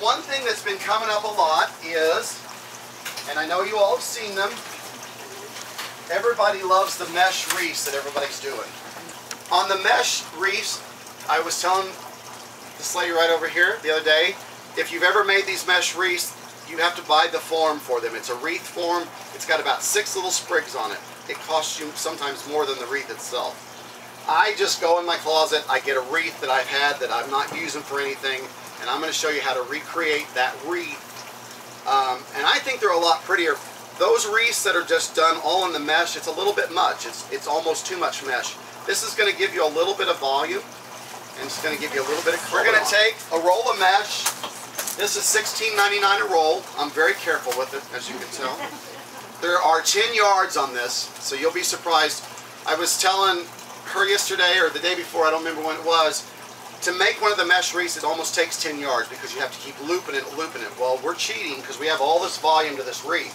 one thing that's been coming up a lot is, and I know you all have seen them, everybody loves the mesh wreaths that everybody's doing. On the mesh wreaths, I was telling this lady right over here the other day, if you've ever made these mesh wreaths, you have to buy the form for them. It's a wreath form. It's got about 6 little sprigs on it. It costs you sometimes more than the wreath itself. I just go in my closet, I get a wreath that I've had that I'm not using for anything, and I'm going to show you how to recreate that wreath. And I think they're a lot prettier. Those wreaths that are just done all in the mesh, it's a little bit much. It's almost too much mesh. This is going to give you a little bit of volume, and it's going to give you a little bit of color. We're going to take a roll of mesh. This is $16.99 a roll. I'm very careful with it, as you can tell. There are 10 yards on this, so you'll be surprised. I was telling her yesterday or the day before, I don't remember when it was, to make one of the mesh wreaths, it almost takes 10 yards because you have to keep looping it, looping it. Well, we're cheating because we have all this volume to this wreath,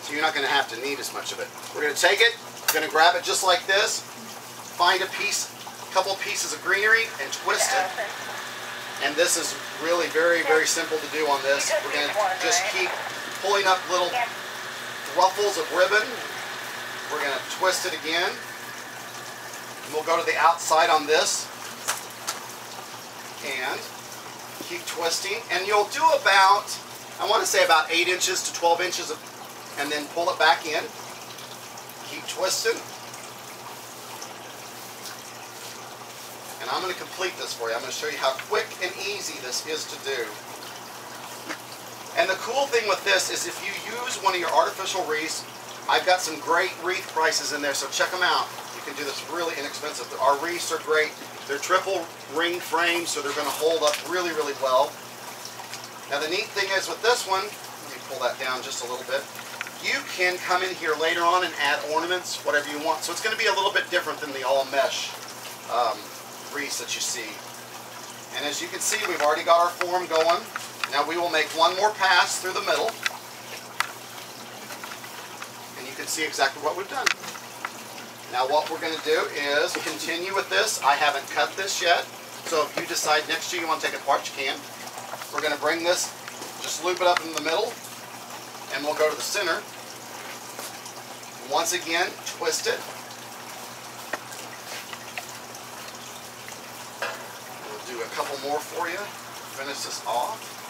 so you're not going to have to need as much of it. We're going to take it, we're going to grab it just like this, find a couple pieces of greenery and twist it. And this is really very, very simple to do on this. We're going to just keep pulling up little ruffles of ribbon. We're going to twist it again. And we'll go to the outside on this and keep twisting. And you'll do about, I want to say about 8 inches to 12 inches of, and then pull it back in. Keep twisting. And I'm going to complete this for you. I'm going to show you how quick and easy this is to do. And the cool thing with this is if you use one of your artificial wreaths, I've got some great wreath prices in there, so check them out. You can do this really inexpensive. Our wreaths are great. They're triple ring frames, so they're going to hold up really, really well. Now the neat thing is with this one, let me pull that down just a little bit, you can come in here later on and add ornaments, whatever you want. So it's going to be a little bit different than the all mesh wreaths that you see. And as you can see, we've already got our form going. Now we will make one more pass through the middle, and you can see exactly what we've done. Now what we're going to do is continue with this. I haven't cut this yet, so if you decide next year you want to take it apart, you can. We're going to bring this, just loop it up in the middle, and we'll go to the center. Once again, twist it. Do a couple more for you. Finish this off.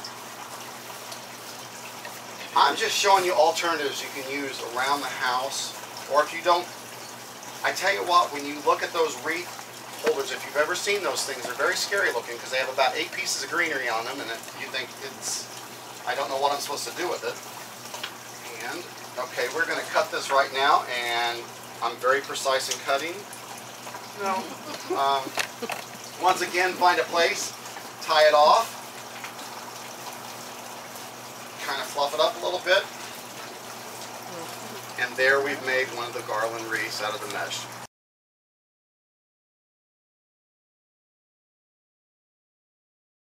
I'm just showing you alternatives you can use around the house, or if you don't, I tell you what, when you look at those wreath holders, if you've ever seen those things, they're very scary looking because they have about 8 pieces of greenery on them, and you think it's, I don't know what I'm supposed to do with it. And, okay, we're going to cut this right now, and I'm very precise in cutting. No. Once again, find a place, tie it off, kind of fluff it up a little bit, and there we've made one of the garland wreaths out of the mesh.